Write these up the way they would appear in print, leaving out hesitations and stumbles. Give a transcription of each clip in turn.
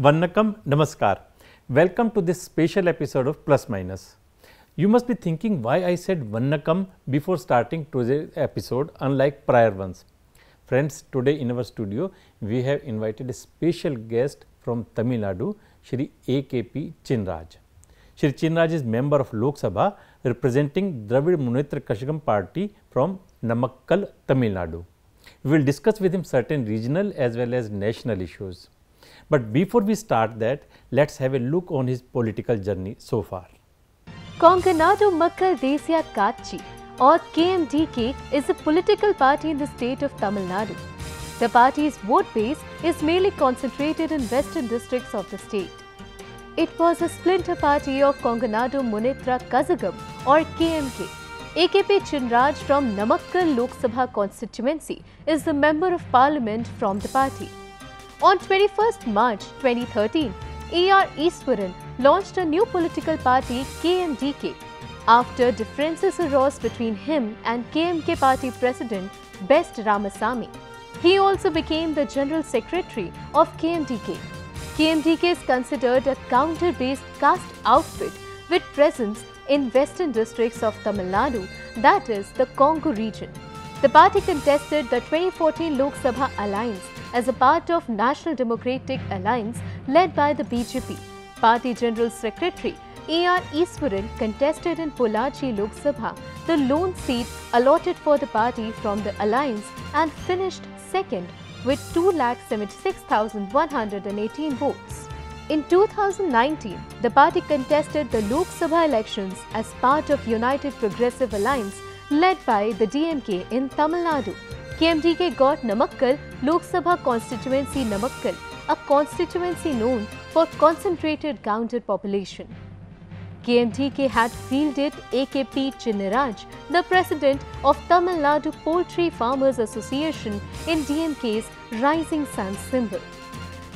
Vannakam, Namaskar. Welcome to this special episode of Plus Minus. You must be thinking why I said Vannakam before starting today's episode, unlike prior ones. Friends, today in our studio, we have invited a special guest from Tamil Nadu, Shri A.K.P. Chinnaraj. Shri Chinnaraj is member of Lok Sabha representing Dravid Munnetra Kazhagam party from Namakkal, Tamil Nadu. We will discuss with him certain regional as well as national issues. But before we start that, let's have a look on his political journey so far. Konganadu Makkal Desya Katchi or KMDK is a political party in the state of Tamil Nadu. The party's vote base is mainly concentrated in western districts of the state. It was a splinter party of Konganadu Munnetra Kazhagam or KMK. A.K.P. Chinnaraj from Namakkal Lok Sabha constituency is the member of parliament from the party. On 21st March 2013, A.R. Easwaran launched a new political party KMDK after differences arose between him and KMK party president Best Ramasamy. He also became the general secretary of KMDK. KMDK is considered a counter-based caste outfit with presence in western districts of Tamil Nadu, that is the Congo region. The party contested the 2014 Lok Sabha alliance as a part of National Democratic Alliance led by the BJP. Party General Secretary A.R. Easwaran contested in Pollachi Lok Sabha, the lone seat allotted for the party from the alliance, and finished second with 2,76,118 votes. In 2019, the party contested the Lok Sabha elections as part of United Progressive Alliance led by the DMK in Tamil Nadu. KMDK got Namakkal Lok Sabha constituency Namakkal, a constituency known for concentrated counter population. KMDK had fielded A.K.P. Chinnaraj, the president of Tamil Nadu Poultry Farmers Association, in DMK's Rising Sun symbol.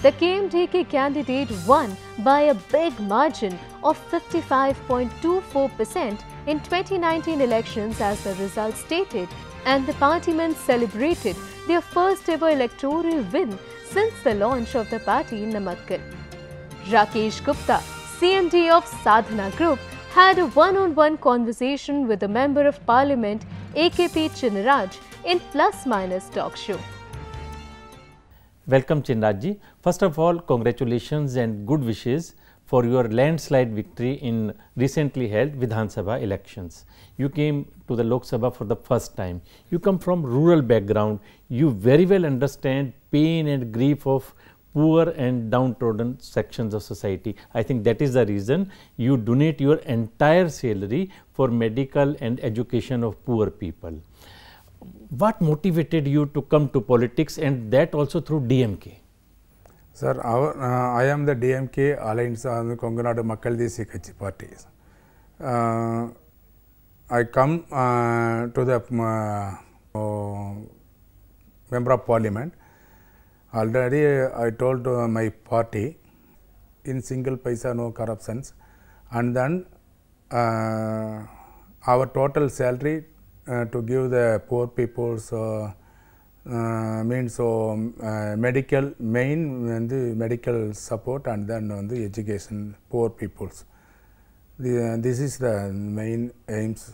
The KMDK candidate won by a big margin of 55.24% in 2019 elections as the result stated, and the partymen celebrated their first ever electoral win since the launch of the party in Namakkal. Rakesh Gupta, CMD of Sadhana Group, had a one-on-one conversation with the Member of Parliament A.K.P. Chinnaraj in Plus Minus talk show. Welcome Chinnaraj. First of all, congratulations and good wishes for your landslide victory in recently held Vidhan Sabha elections. You came to the Lok Sabha for the first time. You come from rural background. You very well understand pain and grief of poor and downtrodden sections of society. I think that is the reason you donate your entire salary for medical and education of poor people. What motivated you to come to politics, and that also through DMK? Sir, I am the DMK Alliance on the Konganadu Makkal Desya Katchi party. I come to the Member of Parliament. Already I told my party, in single paisa no corruptions, and then our total salary to give the poor people's means medical main and the medical support, and then on the education poor people's. This is the main aims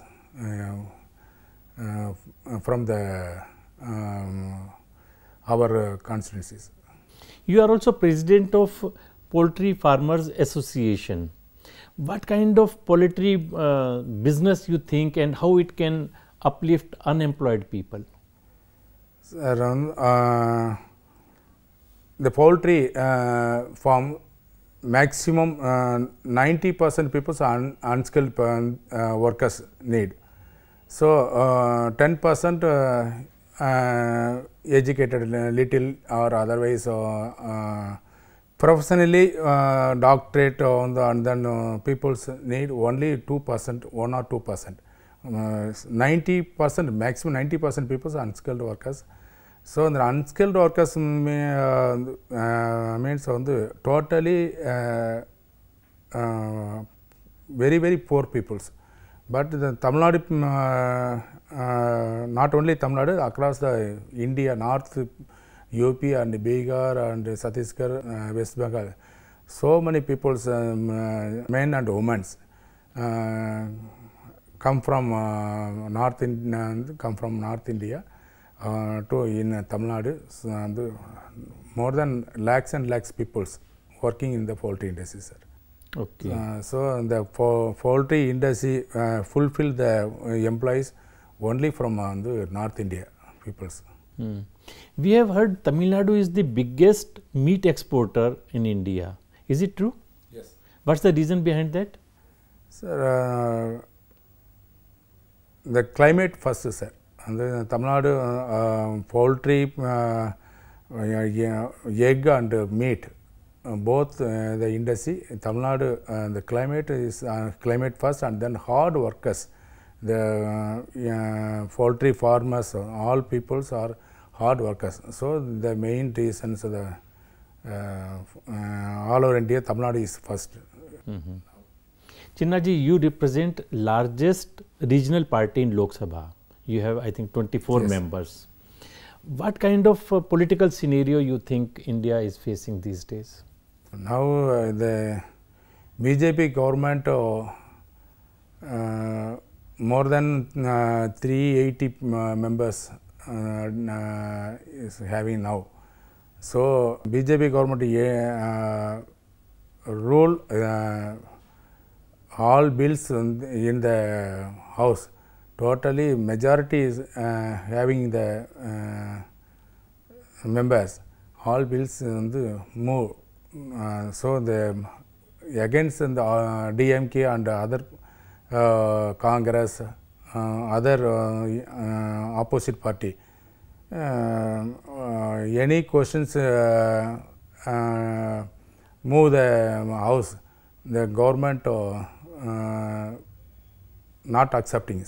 from the our constituencies. You are also president of Poultry Farmers Association. What kind of poultry business you think, and how it can uplift unemployed people? The poultry farm, maximum 90% people are unskilled workers need. So 10% educated little or otherwise professionally doctorate on the, and then people's need only 2%, 1 or 2%. 90%, maximum 90% people are unskilled workers. So the unskilled workers means on the totally very poor peoples. But the Tamil Nadu, not only Tamil Nadu, across the India, North UP and Bihar and Chhattisgarh, West Bengal, So many people, men and women, come from North India to in Tamil Nadu. So, more than lakhs and lakhs people working in the poultry industry, sir. Okay. So the poultry industry fulfill the employees only from the North India peoples. We have heard Tamil Nadu is the biggest meat exporter in India. Is it true? Yes. What's the reason behind that? Sir, the climate first, sir. And the Tamil Nadu poultry, egg and meat, both the industry. Tamil Nadu, the climate is climate first, and then hard workers. The poultry farmers, all peoples are hard workers. So the main reasons of the all over India, Tamil Nadu is first. Chinnaji, you represent largest regional party in Lok Sabha. You have, I think, 24 Yes. members. What kind of political scenario you think India is facing these days? Now the BJP government more than 380 members is having now. So BJP government rule all bills in the house. Totally majority is having the members. All bills move. So the against the DMK and other Congress, other opposite party, any questions move the house, the government not accepting.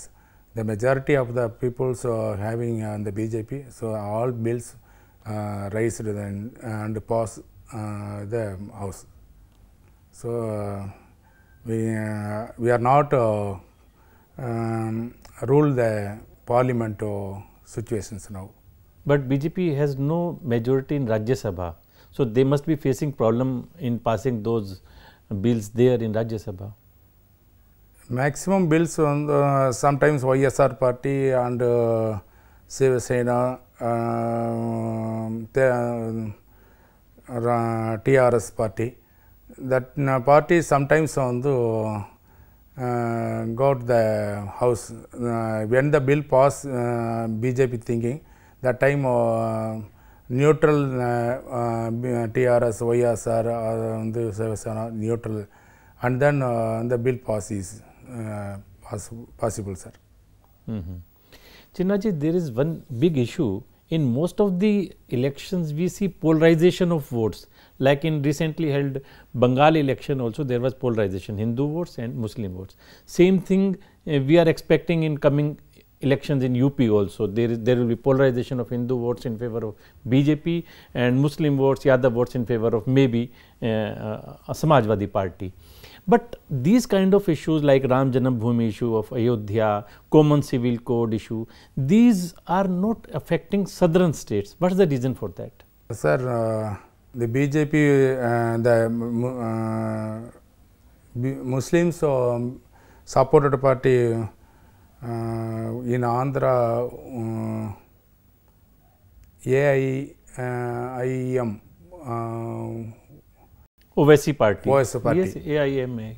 The majority of the peoples having the BJP, so all bills raised and pass the house. So we are not rule the parliament situations now. But BJP has no majority in Rajya Sabha. So they must be facing problem in passing those bills there in Rajya Sabha. Maximum bills on sometimes YSR party and Shiva Sena, TRS party. That party sometimes on the got the house when the bill pass. BJP thinking that time neutral TRS, YSR, the Shiva Sena neutral, and then the bill passes. Possible, sir. Chinnaji, there is one big issue. In most of the elections, we see polarization of votes. Like in recently held Bengal election also, there was polarization, Hindu votes and Muslim votes. Same thing we are expecting in coming elections in UP also. There will be polarization of Hindu votes in favor of BJP and Muslim votes, Yadav votes in favor of maybe a Samajwadi party. But these kind of issues like Ram Janam Bhoomi issue of Ayodhya, Common Civil Code issue, these are not affecting southern states. What is the reason for that? Sir, the BJP, Muslims supported party in Andhra, AIM. Owaisi party. Owaisi party. Yes, AIMA.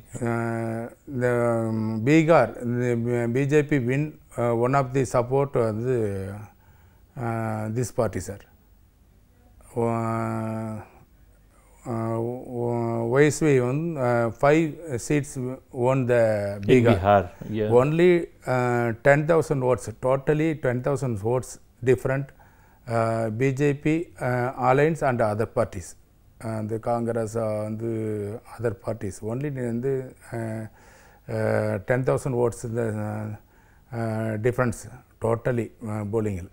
The Bihar, the BJP win one of the support this party, sir. YSV won 5 seats won the Bihar. Yeah. Only 10,000 votes, totally 10,000 votes different BJP alliance and other parties. The Congress and the other parties only the 10,000 votes difference totally bowling.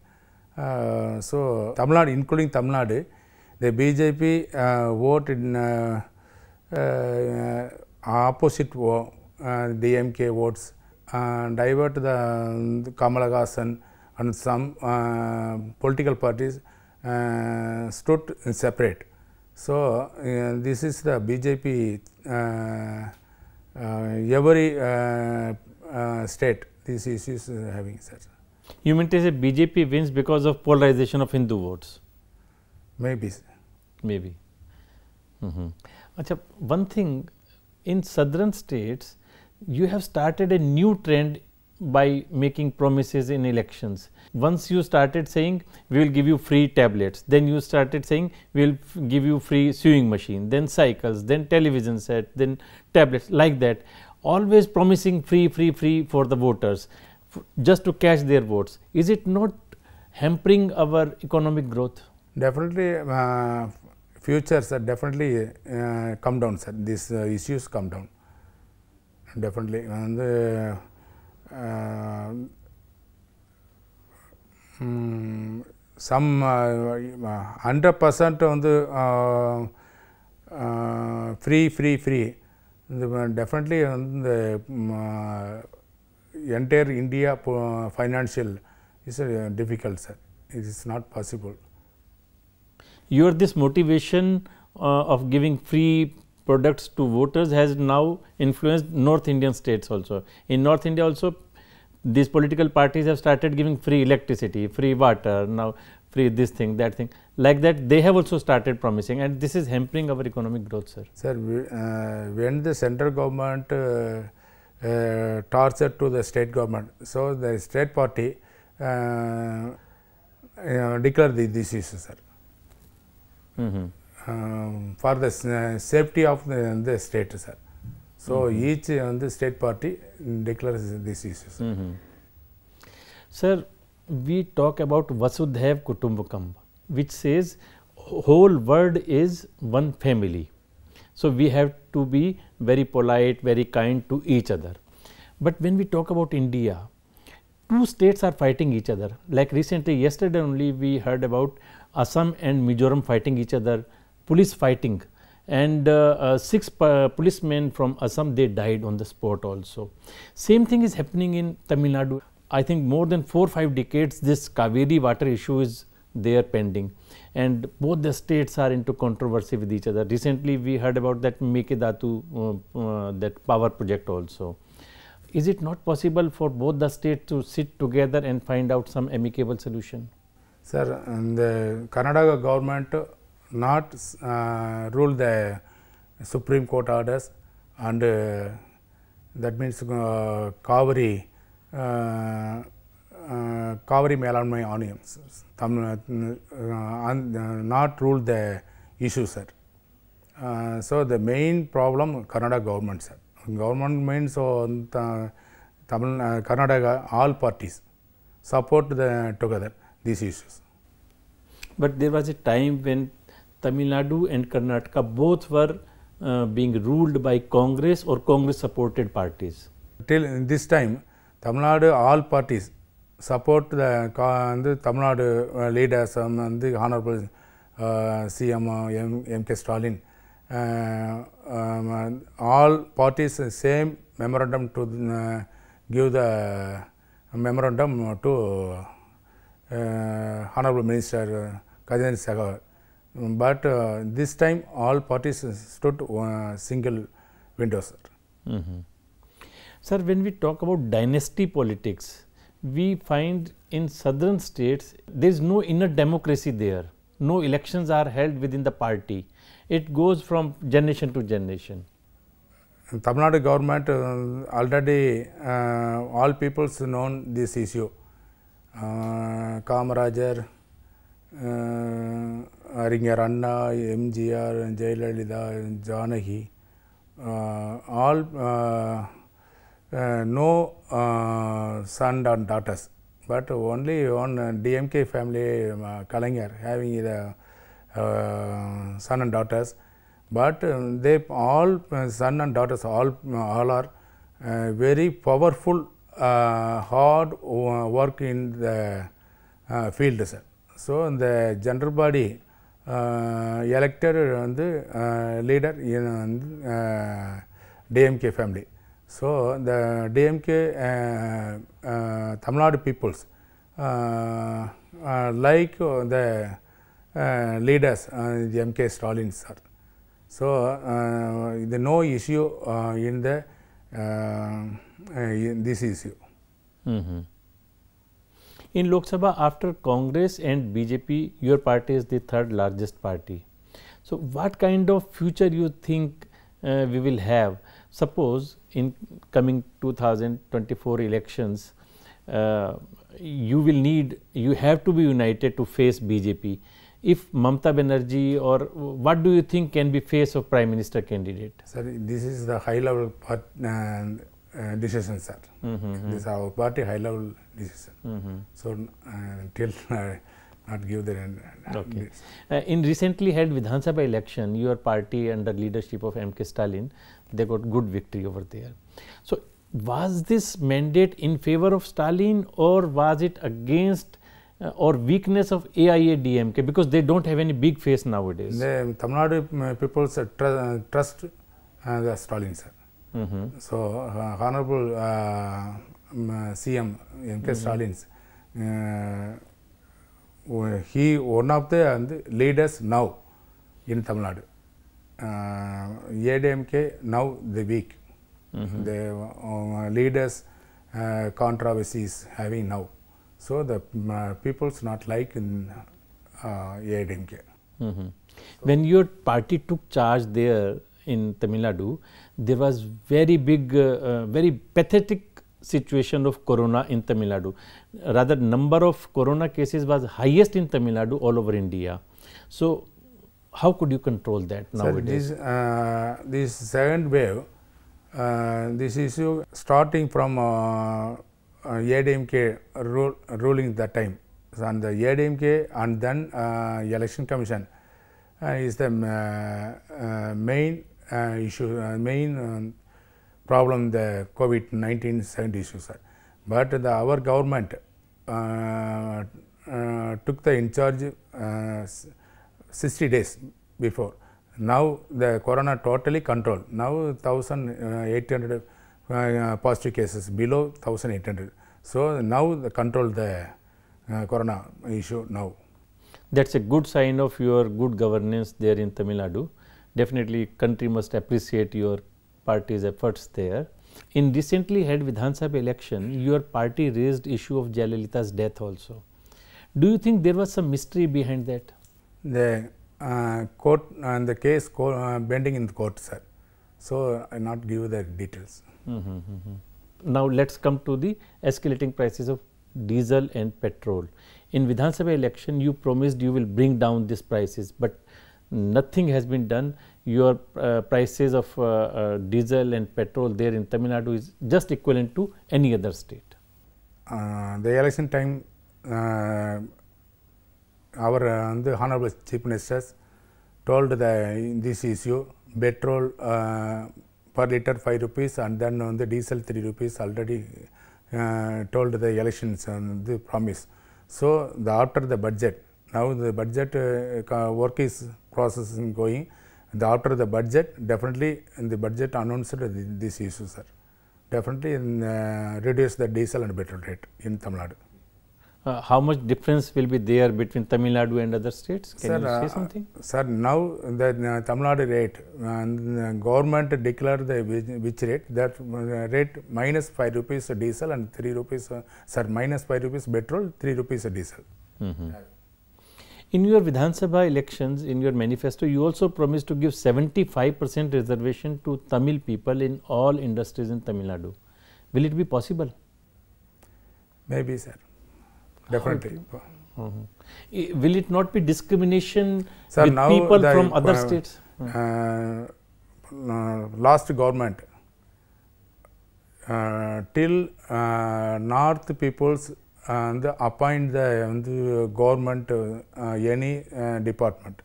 So Tamil Nadu, including Tamil Nadu, the BJP vote in opposite DMK votes divert the Kamala Hassan and some political parties stood separate. So, this is the BJP every state these issues having, sir. You mean to say BJP wins because of polarization of Hindu votes? Maybe. Maybe. Achha, one thing, in southern states, you have started a new trend by making promises in elections. Once you started saying we will give you free tablets, then you started saying we will give you free sewing machine, then cycles, then television set, then tablets, like that, always promising free for the voters just to catch their votes. Is it not hampering our economic growth? Definitely, futures definitely come down, sir. These issues come down. Definitely. And some 100% on the free. Definitely on the entire India financial is difficult, sir. It is not possible. This motivation of giving free products to voters has now influenced North Indian states also. In North India also, these political parties have started giving free electricity, free water, now free this thing, that thing. Like that, they have also started promising, and this is hampering our economic growth, sir. Sir, when the central government tortured to the state government, so the state party declared these issues, sir. For the safety of the state, sir. So, each the state party declares these issues. Sir, we talk about Vasudhaiv Kutumbakam, which says whole world is one family. So, we have to be very polite, very kind to each other. But when we talk about India, two states are fighting each other. Like recently, yesterday only we heard about Assam and Mizoram fighting each other, police fighting, and 6 policemen from Assam, they died on the spot also. Same thing is happening in Tamil Nadu. I think more than 4 or 5 decades this Kaveri water issue is there pending, and both the states are into controversy with each other. Recently we heard about that Mekedatu that power project also. Is it not possible for both the states to sit together and find out some amicable solution? Sir, the Karnataka government not rule the Supreme Court orders, and that means Kaveri Melanmai onions, not rule the issue, sir. So, the main problem Karnataka government, sir. Government means Karnataka, all parties support together these issues. But there was a time when Tamil Nadu and Karnataka both were being ruled by Congress or Congress supported parties. Till this time, Tamil Nadu all parties support the Tamil Nadu leaders and the Honorable CM M.K. Stalin. All parties same memorandum to give the memorandum to Honorable Minister Kajani Sagar. But this time all parties stood single windows. Sir, when we talk about dynasty politics, we find in southern states there is no inner democracy there. No elections are held within the party. It goes from generation to generation. Tamil Nadu government already all peoples known this issue. Kamarajar, Aringer Anna, MGR, Jayalalitha, Janaki, all no son and daughters, but only one DMK family, Kalaignar, having the son and daughters, but they all son and daughters all are very powerful, hard work in the field, sir. So, the general body elected the leader in DMK family. So, the DMK Tamil Nadu peoples like the leaders, the MK Stalin sir. So the no issue in the in this issue. In Lok Sabha, after Congress and BJP, your party is the third largest party. So, what kind of future you think we will have? Suppose in coming 2024 elections, you have to be united to face BJP. If Mamata Banerjee, or what do you think can be face of Prime Minister candidate? Sir, this is the high level decision, sir. This is our party high level decision. So till not give the okay. In recently held Vidhan Sabha election, your party under leadership of MK Stalin, they got good victory over there. So was this mandate in favor of Stalin, or was it against or weakness of AIADMK, because they don't have any big face nowadays? The Tamil Nadu people trust the Stalin, sir. So Honorable CM MK Stalin, he one of the leaders now in Tamil Nadu. AIADMK now the weak. The leaders controversies having now. So the people's not like in AIADMK. When your party took charge there in Tamil Nadu, there was very big, very pathetic situation of corona in Tamil Nadu. Rather, number of corona cases was highest in Tamil Nadu all over India. So how could you control that nowadays? Sir, this second wave, this issue starting from AIADMK ruling that time, and the AIADMK and then Election Commission is the main issue, main problem, the COVID-19 second issue, sir. But our government took the in charge 60 days before. Now the corona totally controlled. Now 1,800 positive cases, below 1,800. So now the control the corona issue now. That's a good sign of your good governance there in Tamil Nadu. Definitely country must appreciate your party's efforts there. In recently held Vidhan Sabha election, your party raised issue of Jayalalitha's death also. Do you think there was some mystery behind that? The court and the case pending in the court, sir. So I not give the details. Now let's come to the escalating prices of diesel and petrol. In Vidhan Sabha election, you promised you will bring down these prices, but nothing has been done. Your prices of diesel and petrol there in Tamil Nadu is just equivalent to any other state. The election time, our the Honorable Chief Ministers told this issue, petrol per litre 5 rupees and then on the diesel 3 rupees already told the elections the promise. So after the budget, now the budget work is processing going. After the budget, definitely in the budget announced this issue, sir. Definitely reduce the diesel and petrol rate in Tamil Nadu. How much difference will be there between Tamil Nadu and other states? Can you say something? Sir, now the Tamil Nadu rate, government declared the which rate, that rate minus 5 rupees diesel and 3 rupees, minus 5 rupees petrol, 3 rupees diesel. In your Vidhan Sabha elections, in your manifesto, you also promised to give 75% reservation to Tamil people in all industries in Tamil Nadu. Will it be possible? Maybe, sir. Definitely. Will it not be discrimination Sir, with now people from other states? Last government, till north peoples appoint the government any department.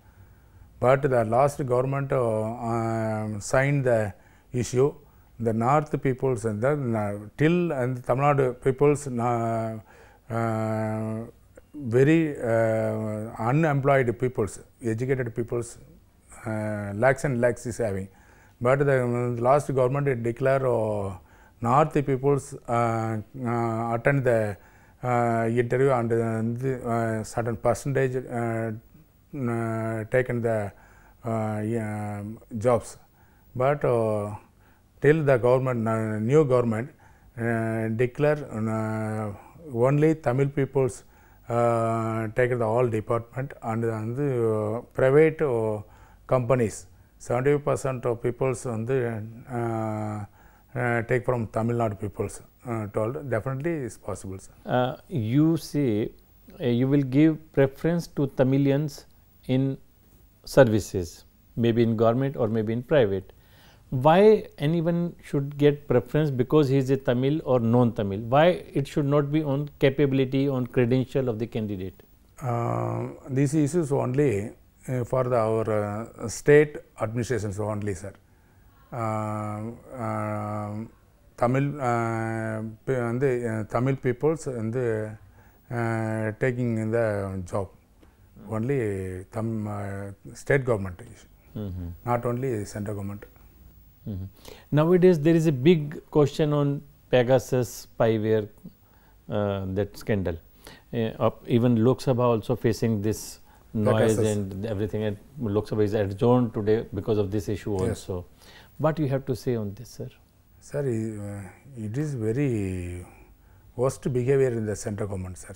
But the last government signed the issue, the north peoples and till and Tamil Nadu peoples very unemployed peoples, educated peoples, lakhs and lakhs is having. But the last government declare north peoples attend the interview and certain percentage taken the jobs, but till the government, new government declare only Tamil peoples take the all department, and the private companies 75% of peoples on the take from Tamil Nadu peoples. Told definitely is possible, sir. You say you will give preference to Tamilians in services, maybe in government or maybe in private. Why anyone should get preference because he is a Tamil or non-Tamil? Why it should not be on capability, on credential of the candidate? These issues only for our state administrations only, sir. Tamil Tamil peoples and taking the job only state government issue, not only central government. Nowadays there is a big question on Pegasus spyware, that scandal. Even Lok Sabha also facing this noise Pegasus. and everything, and Lok Sabha is adjourned today because of this issue also. What you have to say on this, sir? Sir, it is very worst behavior in the central government, sir.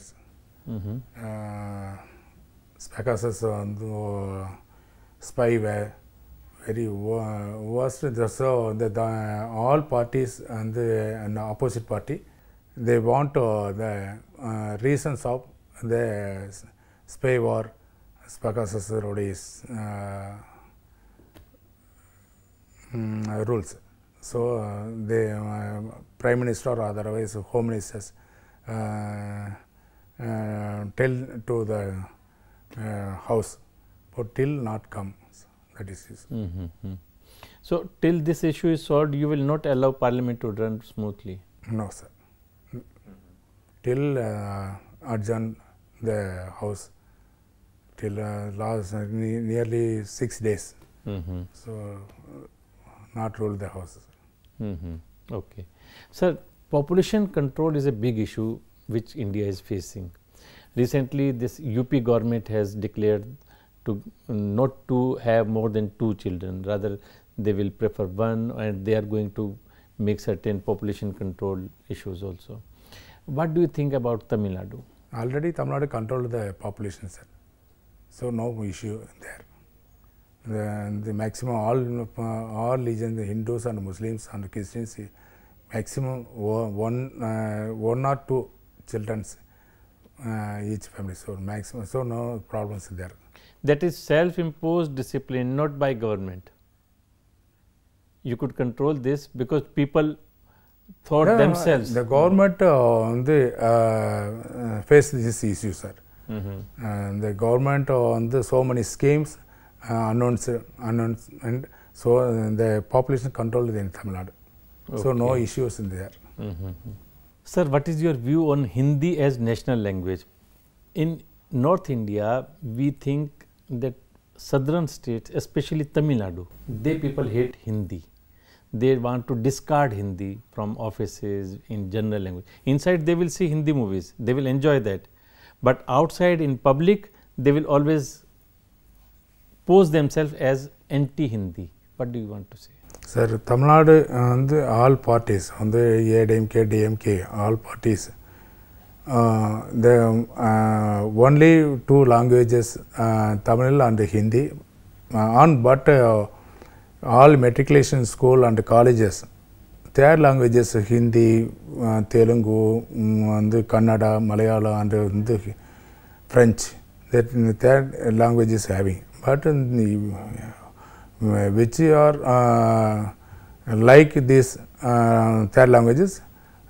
Pegasus spyware, very worst. So all parties and the opposite party, they want the reasons of the spy war, Pegasus rules. So the Prime Minister or otherwise Home Ministers tell to the House, but till not come. That is it. So till this issue is solved, you will not allow Parliament to run smoothly? No, sir. Till adjourn the House till last nearly 6 days. So not rule the House. Okay. Sir, population control is a big issue which India is facing. Recently, this UP government has declared to not to have more than 2 children, rather they will prefer 1, and they are going to make certain population control issues also. What do you think about Tamil Nadu? Already Tamil Nadu controlled the population, sir. So no issue there. The maximum all religions, the Hindus and Muslims and Christians, maximum one or 2 children each family. So maximum, so no problems there. That is self-imposed discipline, not by government. You could control this because people thought themselves. The government face this issue, sir. The government on so many schemes announcement, so the population controlled in Tamil Nadu. Okay. So no issues in there. Sir, what is your view on Hindi as national language? In North India, we think that southern states, especially Tamil Nadu, they people hate Hindi. They want to discard Hindi from offices in general language. Inside they will see Hindi movies, they will enjoy that. But outside in public, they will always pose themselves as anti-Hindi. What do you want to say? Sir, Tamil Nadu and all parties, on the ADMK, DMK, all parties, the only 2 languages, Tamil and Hindi, but all matriculation school and colleges, their languages Hindi, Telugu, and Kannada, Malayalam and French, that their languages having. But which are like these third languages,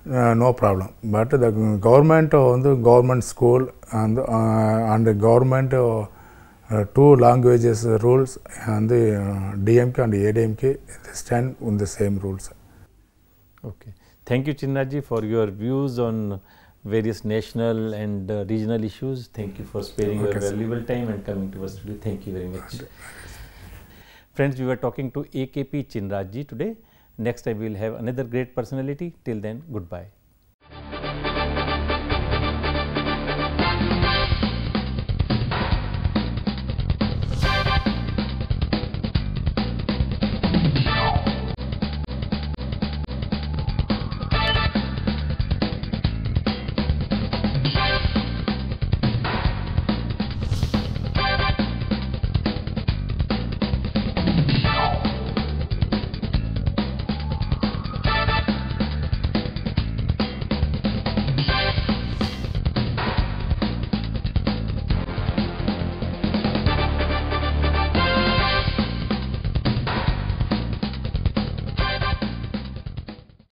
no problem. But the government on the government school and the government 2 languages rules, and the DMK and ADMK they stand on the same rules. Okay. Thank you, Chinnaji, for your views on various national and regional issues. Thank you for sparing your valuable time and coming to us today. Thank you very much. Friends, we were talking to AKP Chinraj ji today. Next time we will have another great personality. Till then, goodbye.